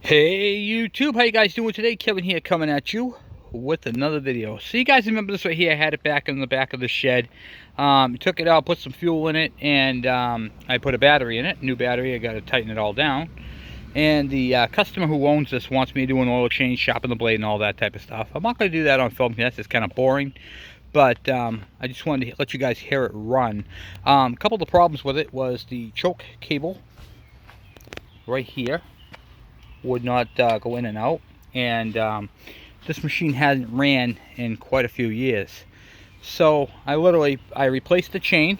Hey YouTube, how you guys doing today? Kevin here coming at you with another video. So you guys remember this right here? I had it back in the back of the shed. Took it out, put some fuel in it, and I put a battery in it, new battery. I got to tighten it all down. And the customer who owns this wants me to do an oil change, shopping the blade and all that type of stuff. I'm not going to do that on film because that's just kind of boring. But I just wanted to let you guys hear it run. A couple of the problems with it was the choke cable right here would not go in and out, and this machine hasn't ran in quite a few years. So I replaced the chain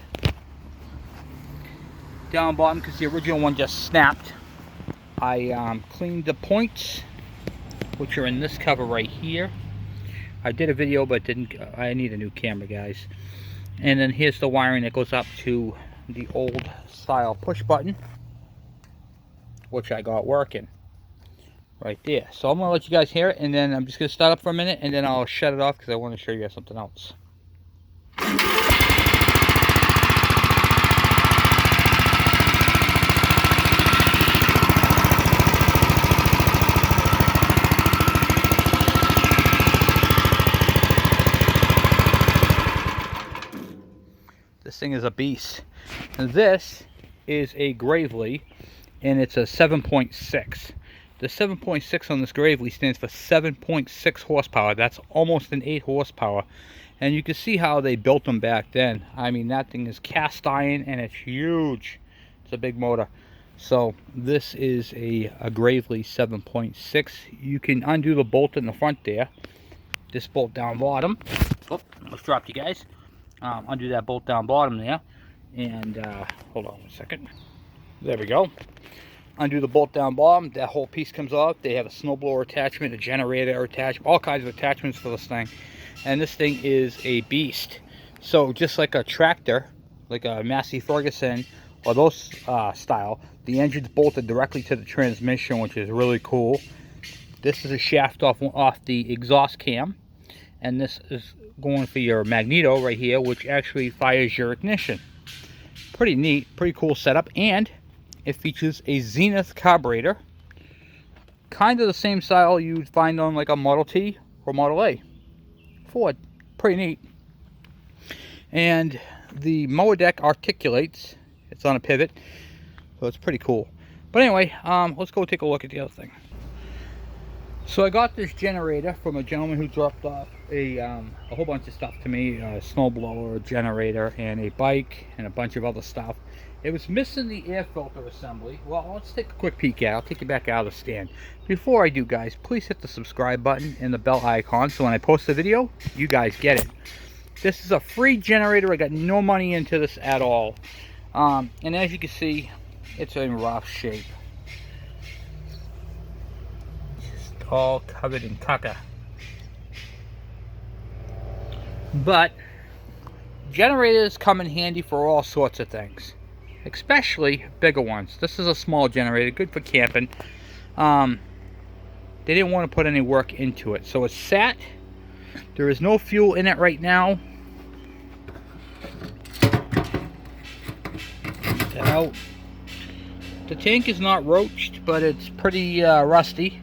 down bottom because the original one just snapped. I cleaned the points, which are in this cover right here. I did a video but didn't. I need a new camera, guys. And then here's the wiring that goes up to the old style push button, which I got working right there. So I'm going to let you guys hear it, and then I'm just going to start up for a minute, and then I'll shut it off because I want to show you guys something else. This thing is a beast. And this is a Gravely, and it's a 7.6. The 7.6 on this Gravely stands for 7.6 horsepower. That's almost an 8 horsepower. And you can see how they built them back then. I mean, that thing is cast iron and it's huge. It's a big motor. So this is a Gravely 7.6. You can undo the bolt in the front there. This bolt down bottom. Oh, almost dropped you guys. Undo that bolt down bottom there. And hold on 1 second. There we go. Undo the bolt down bottom, that whole piece comes off. They have a snowblower attachment, a generator attachment, all kinds of attachments for this thing. And this thing is a beast. So just like a tractor, like a Massey Ferguson or those style, the engine's bolted directly to the transmission, which is really cool. This is a shaft off the exhaust cam, and this is going for your magneto right here, which actually fires your ignition. Pretty neat, pretty cool setup. And it features a Zenith carburetor, kind of the same style you'd find on like a Model T or Model A Ford. Pretty neat. And the mower deck articulates. It's on a pivot, so it's pretty cool. But anyway, let's go take a look at the other thing. So I got this generator from a gentleman who dropped off a whole bunch of stuff to me, a snowblower, a generator, and a bike, and a bunch of other stuff. It was missing the air filter assembly. Well, let's take a quick peek at it. I'll take you back out of the stand. Before I do, guys, please hit the subscribe button and the bell icon so when I post a video, you guys get it. This is a free generator. I got no money into this at all. And as you can see, it's in rough shape. Just all covered in caca. But generators come in handy for all sorts of things, especially bigger ones. This is a small generator, good for camping. They didn't want to put any work into it, so it's sat. There is no fuel in it right now. Get that out. The tank is not roached, but it's pretty rusty.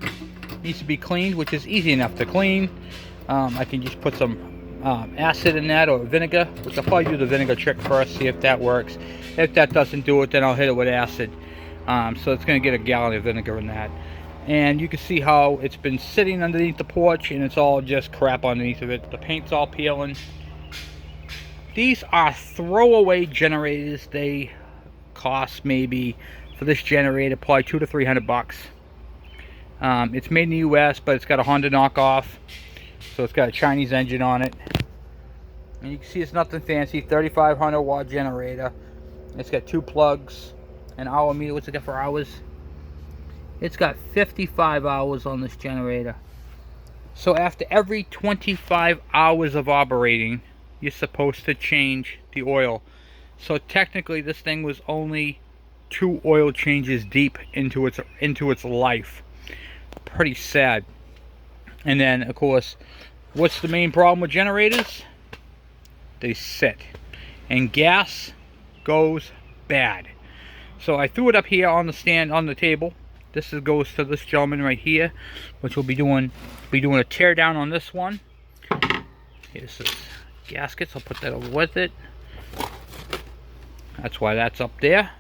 Needs to be cleaned, which is easy enough to clean. I can just put some acid in that, or vinegar, which I'll probably do the vinegar trick first, see if that works. If that doesn't do it, then I'll hit it with acid. So it's going to get a gallon of vinegar in that. And you can see how it's been sitting underneath the porch, and it's all just crap underneath of it. The paint's all peeling. These are throwaway generators. They cost maybe, for this generator, probably $200 to $300. It's made in the US, but it's got a Honda knockoff. So it's got a Chinese engine on it. And you can see it's nothing fancy. 3,500 watt generator. It's got 2 plugs, an hour meter. What's it got for hours? It's got 55 hours on this generator. So after every 25 hours of operating, you're supposed to change the oil. So technically this thing was only 2 oil changes deep into its life. Pretty sad. And then, of course, what's the main problem with generators? They sit. And gas goes bad. So I threw it up here on the stand, on the table, This goes to this gentleman right here, which will be doing a tear down on this one. Here's his gaskets. I'll put that over with it. That's why that's up there.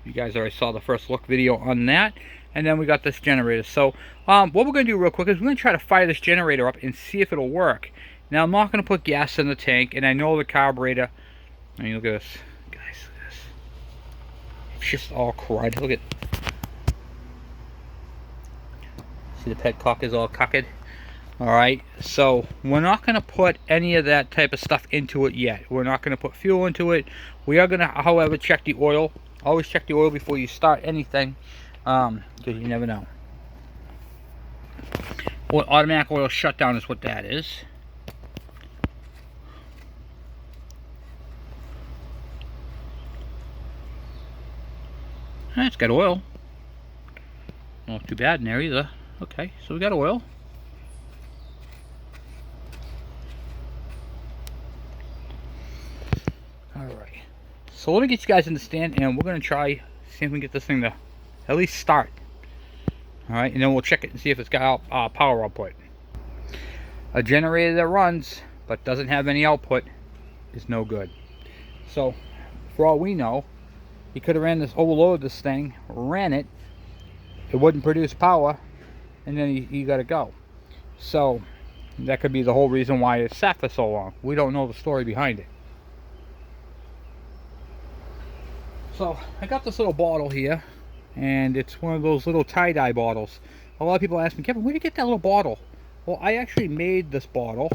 You guys already saw the first look video on that. And then we got this generator. So what we're going to do real quick is we're going to try to fire this generator up and see if it'll work. Now I'm not going to put gas in the tank, and I know the carburetor. I mean, look at this, guys. Look at this. It's just all crud. Look at. See, the petcock is all cocked. All right. So we're not going to put any of that type of stuff into it yet. We're not going to put fuel into it. We are going to, however, check the oil. Always check the oil before you start anything, because you never know. Well, automatic oil shutdown is what that is. It's got oil. Not too bad in there either. Okay, so we got oil. Alright. So let me get you guys in the stand, and we're going to try, see if we can get this thing to at least start. Alright, and then we'll check it and see if it's got power output. A generator that runs but doesn't have any output is no good. So, for all we know, he could have overloaded this thing, ran it, it wouldn't produce power, and then he got to go. So, that could be the whole reason why it sat for so long. We don't know the story behind it. So, I got this little bottle here, and it's one of those little tie-dye bottles. A lot of people ask me, Kevin, where did you get that little bottle? Well, I actually made this bottle.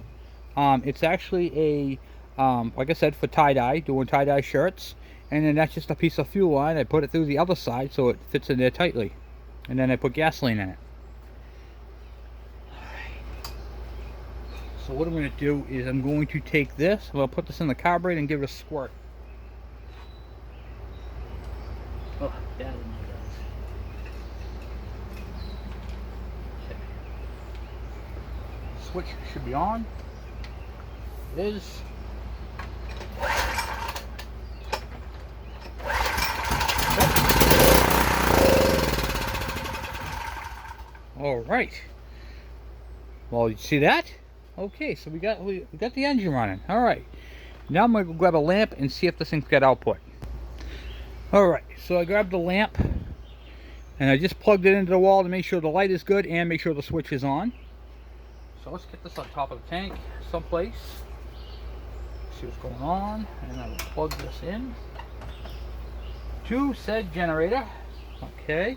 It's actually like I said, for tie-dye, doing tie-dye shirts. And then that's just a piece of fuel line. I put it through the other side so it fits in there tightly. And then I put gasoline in it. So what I'm going to do is I'm going to take this, I'm going to put this in the carburetor and give it a squirt. Oh, that one does. Okay. Switch should be on. It is. All right. Well, you see that? Okay, so we got the engine running. All right. Now I'm gonna go grab a lamp and see if this thing's got output. All right. So I grabbed the lamp and I just plugged it into the wall to make sure the light is good and make sure the switch is on. So let's get this on top of the tank someplace. See what's going on, and I will plug this in to said generator. Okay.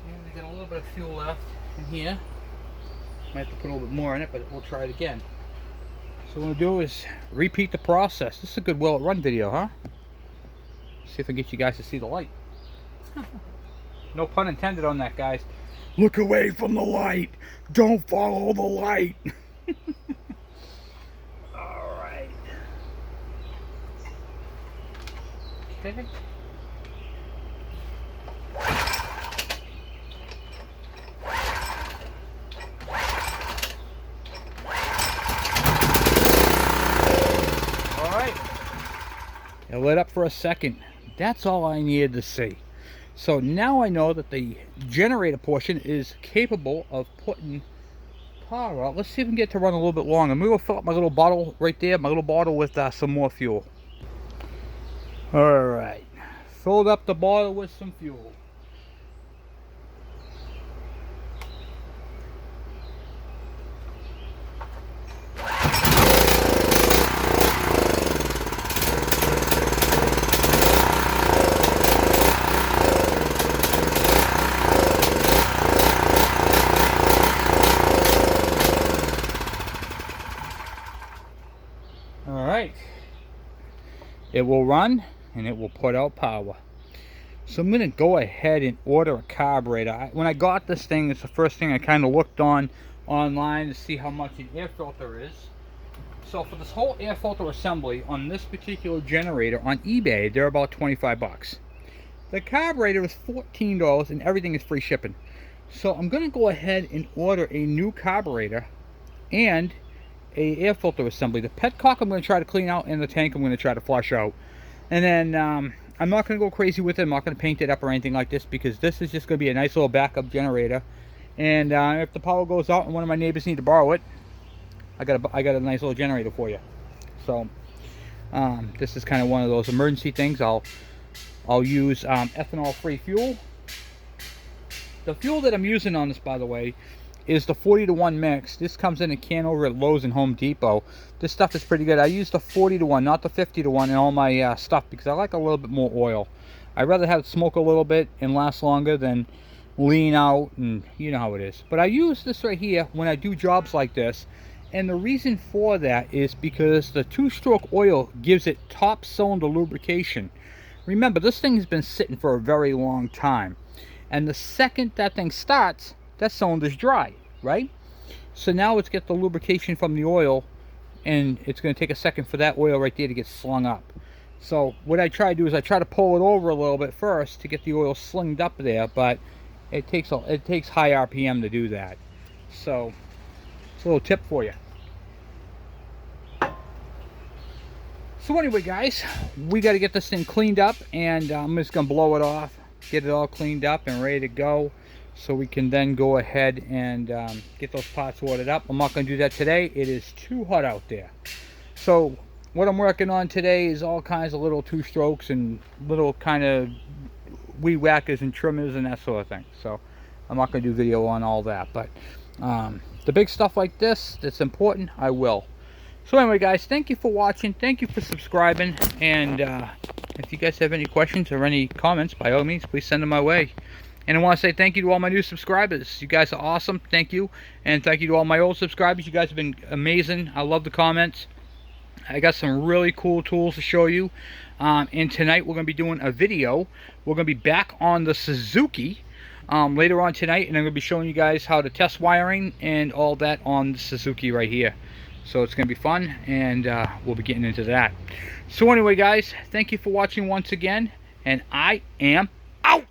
And we got a little bit of fuel left in here. Might have to put a little bit more in it, but we'll try it again. So what we'll do is repeat the process. This is a good Will It Run video, huh? See if I can get you guys to see the light. No pun intended on that, guys. Look away from the light. Don't follow the light. All right. Okay. It lit up for a second. That's all I needed to see. So now I know that the generator portion is capable of putting power out. Let's see if we can get it to run a little bit longer. I'm going to fill up my little bottle right there, my little bottle with some more fuel. Alright. Filled up the bottle with some fuel. Alright, it will run and it will put out power. So I'm going to go ahead and order a carburetor. When I got this thing, it's the first thing I kind of looked on online to see how much an air filter is. So for this whole air filter assembly on this particular generator on eBay, they're about 25 bucks. The carburetor is $14 and everything is free shipping. So I'm going to go ahead and order a new carburetor and a air filter assembly. The petcock I'm going to try to clean out, and the tank I'm going to try to flush out. And then I'm not going to go crazy with it. I'm not going to paint it up or anything like this, because this is just going to be a nice little backup generator. And if the power goes out and one of my neighbors need to borrow it, I got a nice little generator for you. So this is kind of one of those emergency things. I'll use ethanol-free fuel. The fuel that I'm using on this, by the way, is the 40-to-1 mix. This comes in a can over at Lowe's and Home Depot. This stuff is pretty good. I use the 40-to-1, not the 50-to-1 in all my stuff, because I like a little bit more oil. I'd rather have it smoke a little bit and last longer than lean out, and you know how it is. But I use this right here when I do jobs like this, and the reason for that is because the two-stroke oil gives it top cylinder lubrication. Remember, this thing's been sitting for a very long time, and the second that thing starts, that cylinder's dry, right? So now it's got the lubrication from the oil, and it's going to take a second for that oil right there to get slung up. So what I try to do is I try to pull it over a little bit first to get the oil slinged up there, but it takes high RPM to do that. So it's a little tip for you. So anyway, guys, we got to get this thing cleaned up, and I'm just going to blow it off, get it all cleaned up and ready to go, so we can then go ahead and get those parts ordered up. I'm not going to do that today. It is too hot out there. So what I'm working on today is all kinds of little two-strokes and little kind of weed whackers and trimmers and that sort of thing. So I'm not going to do video on all that, but the big stuff like this that's important, I will. So anyway, guys, thank you for watching. Thank you for subscribing. And if you guys have any questions or any comments, by all means, please send them my way. And I want to say thank you to all my new subscribers. You guys are awesome. Thank you. And thank you to all my old subscribers. You guys have been amazing. I love the comments. I got some really cool tools to show you. And tonight we're going to be doing a video. We're going to be back on the Suzuki later on tonight. And I'm going to be showing you guys how to test wiring and all that on the Suzuki right here. So it's going to be fun, and we'll be getting into that. So anyway, guys, thank you for watching once again. And I am out.